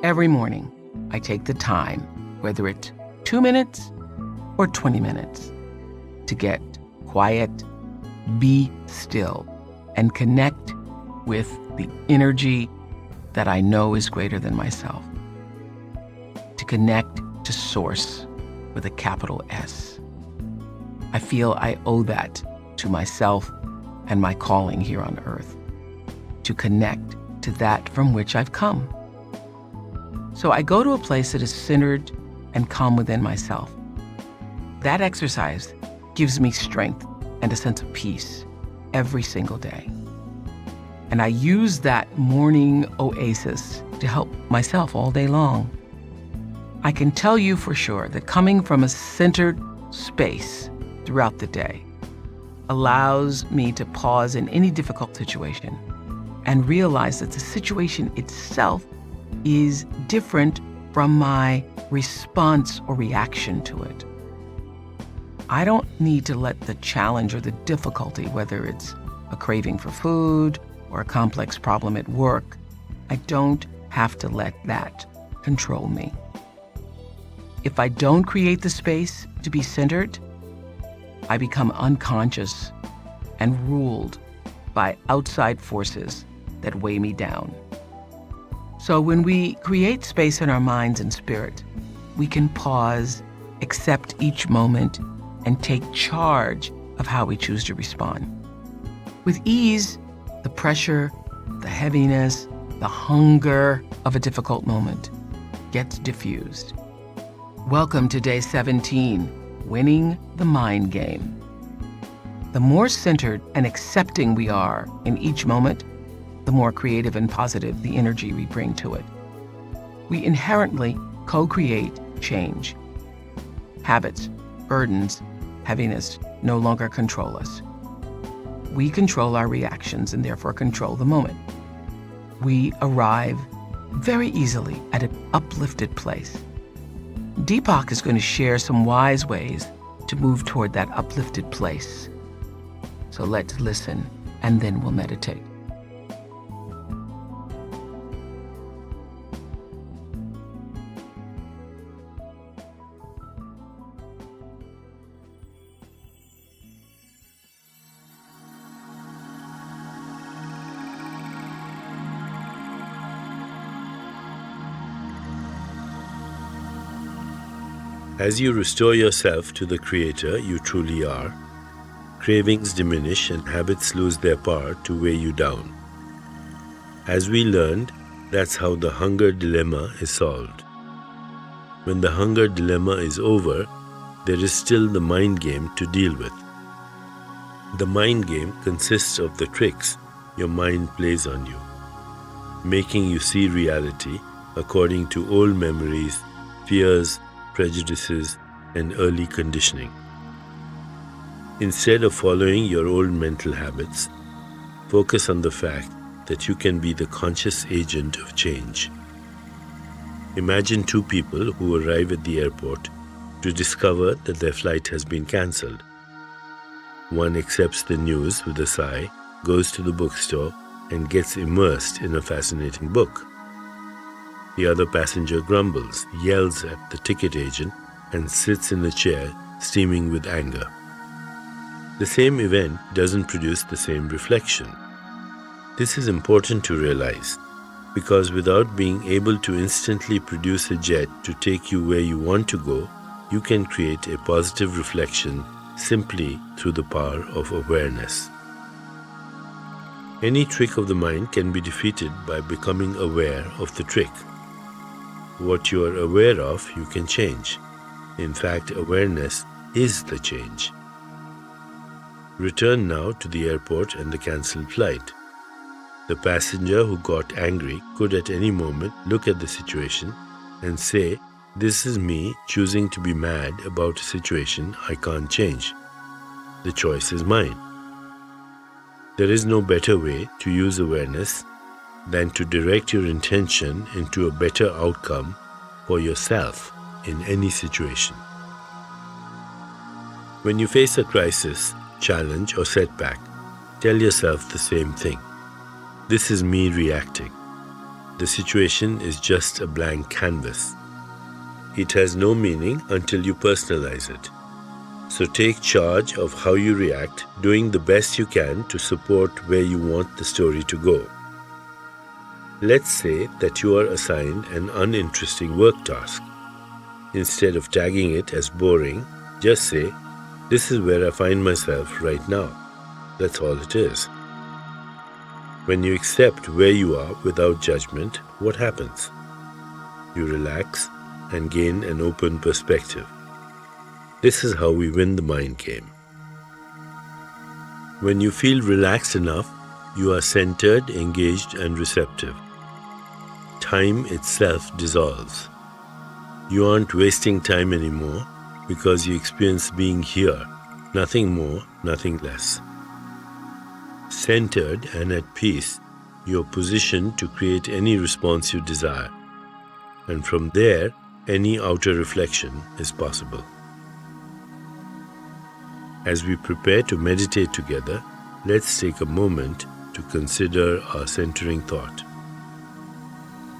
every morning, I take the time, whether it's 2 minutes or 20 minutes, to get quiet, be still, and connect with the energy that I know is greater than myself. To connect to Source with a capital S. I feel I owe that to myself and my calling here on earth, to connect to that from which I've come. So I go to a place that is centered and calm within myself. That exercise gives me strength and a sense of peace every single day. And I use that morning oasis to help myself all day long. I can tell you for sure that coming from a centered space throughout the day allows me to pause in any difficult situation and realize that the situation itself is different from my response or reaction to it. I don't need to let the challenge or the difficulty, whether it's a craving for food or a complex problem at work, I don't have to let that control me. If I don't create the space to be centered, I become unconscious and ruled by outside forces that weigh me down. So when we create space in our minds and spirit, we can pause, accept each moment, and take charge of how we choose to respond. With ease, the pressure, the heaviness, the hunger of a difficult moment gets diffused. Welcome to day 17, Winning the Mind Game. The more centered and accepting we are in each moment, the more creative and positive the energy we bring to it. We inherently co-create change. Habits, burdens, heaviness no longer control us. We control our reactions and therefore control the moment. We arrive very easily at an uplifted place. Deepak is going to share some wise ways to move toward that uplifted place. So let's listen, and then we'll meditate. As you restore yourself to the Creator you truly are, cravings diminish and habits lose their power to weigh you down. As we learned, that's how the hunger dilemma is solved. When the hunger dilemma is over, there is still the mind game to deal with. The mind game consists of the tricks your mind plays on you, making you see reality according to old memories, fears, prejudices, and early conditioning. Instead of following your old mental habits, focus on the fact that you can be the conscious agent of change. Imagine two people who arrive at the airport to discover that their flight has been cancelled. One accepts the news with a sigh, goes to the bookstore, and gets immersed in a fascinating book. The other passenger grumbles, yells at the ticket agent, and sits in a chair steaming with anger. The same event doesn't produce the same reflection. This is important to realize, because without being able to instantly produce a jet to take you where you want to go, you can create a positive reflection simply through the power of awareness. Any trick of the mind can be defeated by becoming aware of the trick. What you are aware of, you can change. In fact, awareness is the change. Return now to the airport and the cancelled flight. The passenger who got angry could at any moment look at the situation and say, "This is me choosing to be mad about a situation I can't change. The choice is mine." There is no better way to use awareness than to direct your intention into a better outcome for yourself in any situation. When you face a crisis, challenge, or setback, tell yourself the same thing. This is me reacting. the situation is just a blank canvas. It has no meaning until you personalize it. So take charge of how you react, doing the best you can to support where you want the story to go. Let's say that you are assigned an uninteresting work task. Instead of tagging it as boring, just say, "This is where I find myself right now." That's all it is. When you accept where you are without judgment, what happens? You relax and gain an open perspective. This is how we win the mind game. When you feel relaxed enough, you are centered, engaged, and receptive. Time itself dissolves. You aren't wasting time anymore because you experience being here, nothing more, nothing less. Centered and at peace, you're positioned to create any response you desire. And from there, any outer reflection is possible. As we prepare to meditate together, let's take a moment to consider our centering thought.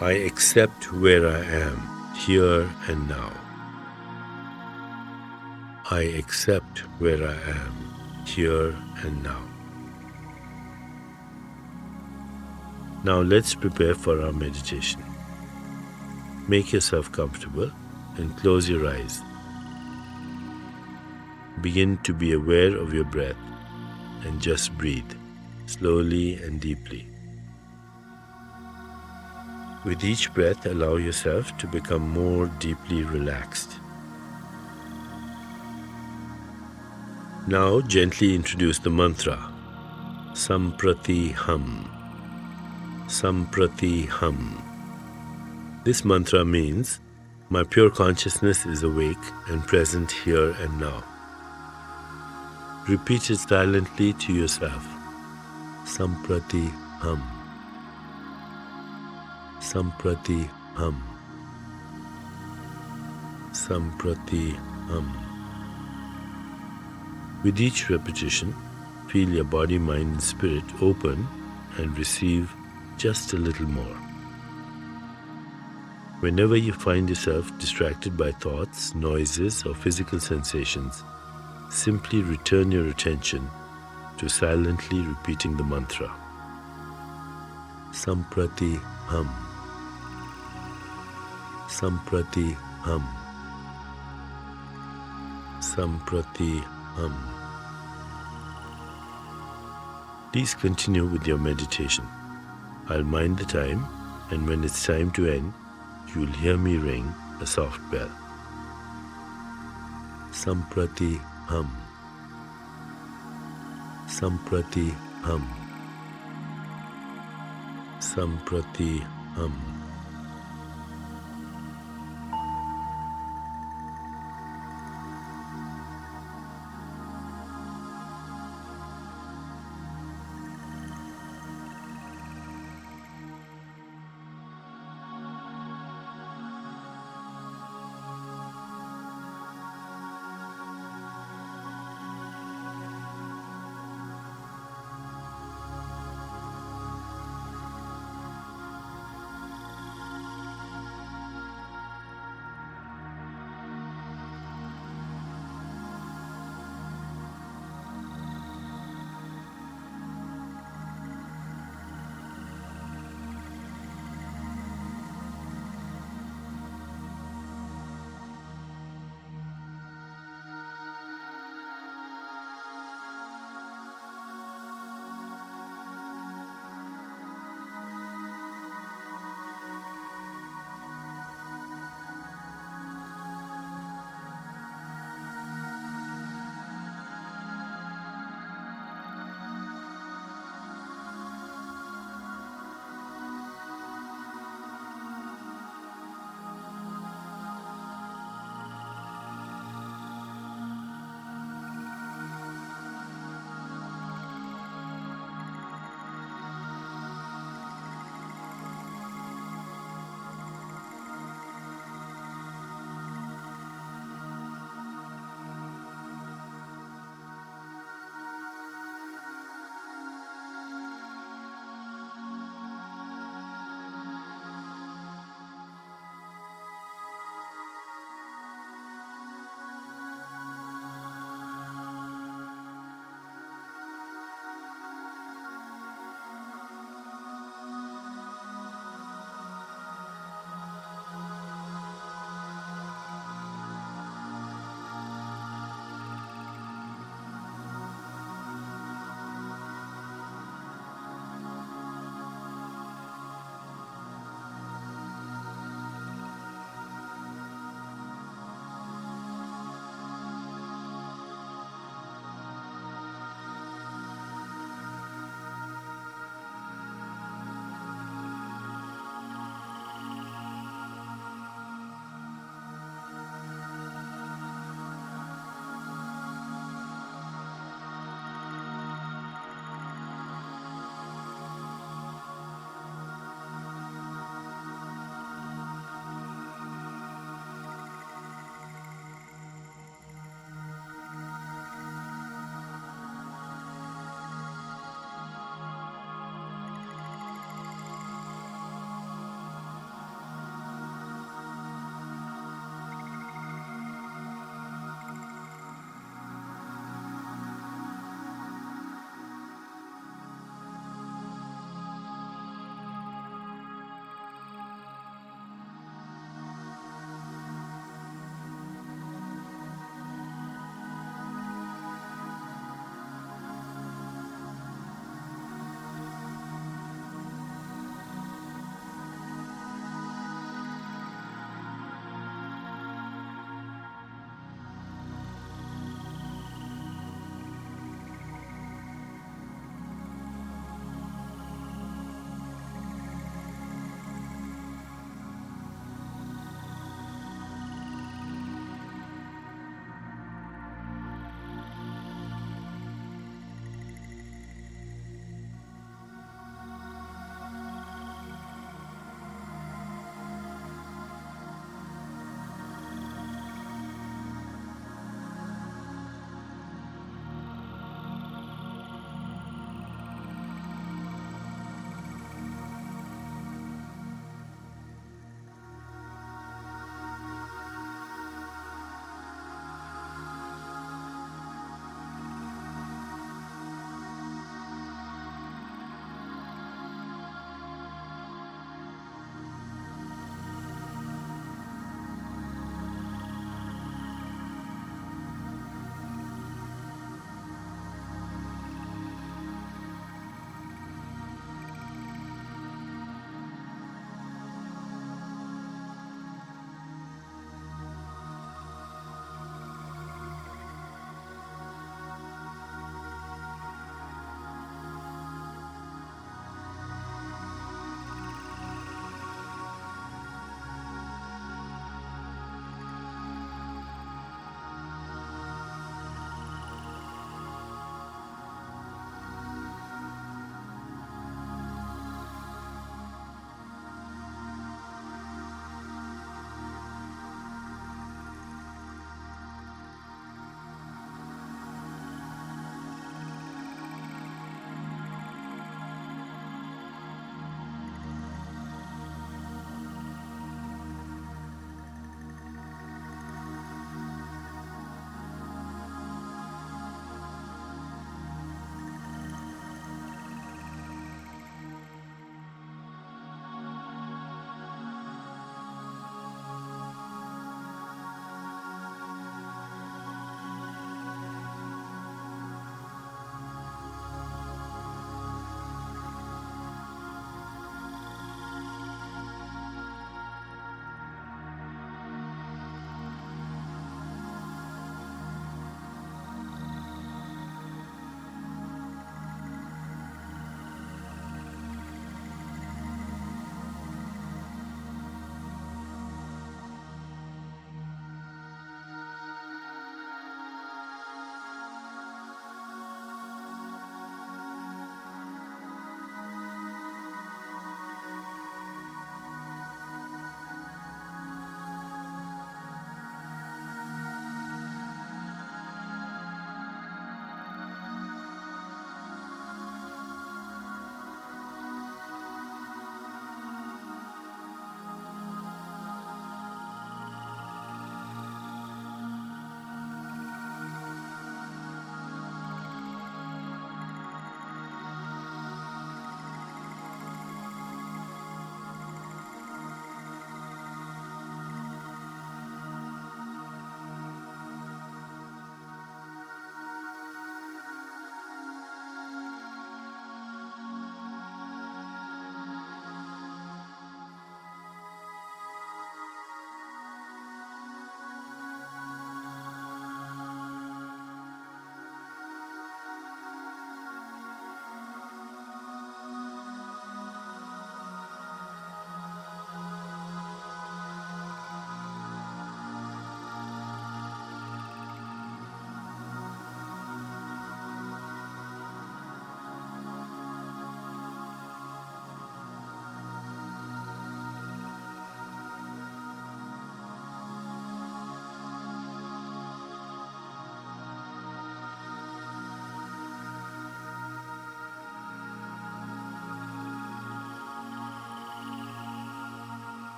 I accept where I am, here and now. I accept where I am, here and now. Now let's prepare for our meditation. Make yourself comfortable and close your eyes. Begin to be aware of your breath and just breathe slowly and deeply. With each breath, allow yourself to become more deeply relaxed. Now gently introduce the mantra, Samprati Hum. Samprati Hum. This mantra means, my pure consciousness is awake and present here and now. Repeat it silently to yourself. Samprati Hum. Samprati Hum. Samprati Hum. With each repetition, feel your body, mind, and spirit open and receive just a little more. Whenever you find yourself distracted by thoughts, noises, or physical sensations, simply return your attention to silently repeating the mantra. Samprati Hum. Samprati Hum. Samprati Hum. Please continue with your meditation. I'll mind the time, and when it's time to end, you'll hear me ring a soft bell. Samprati Hum. Samprati Hum. Samprati Hum.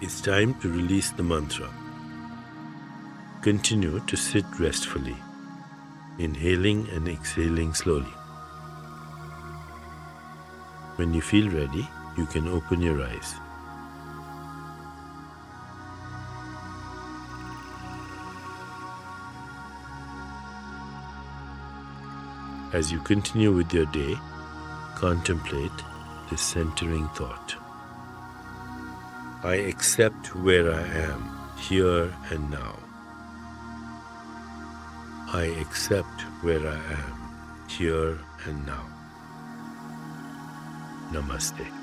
It's time to release the mantra. Continue to sit restfully, inhaling and exhaling slowly. When you feel ready, you can open your eyes. As you continue with your day, contemplate this centering thought. I accept where I am, here and now. I accept where I am, here and now. Namaste.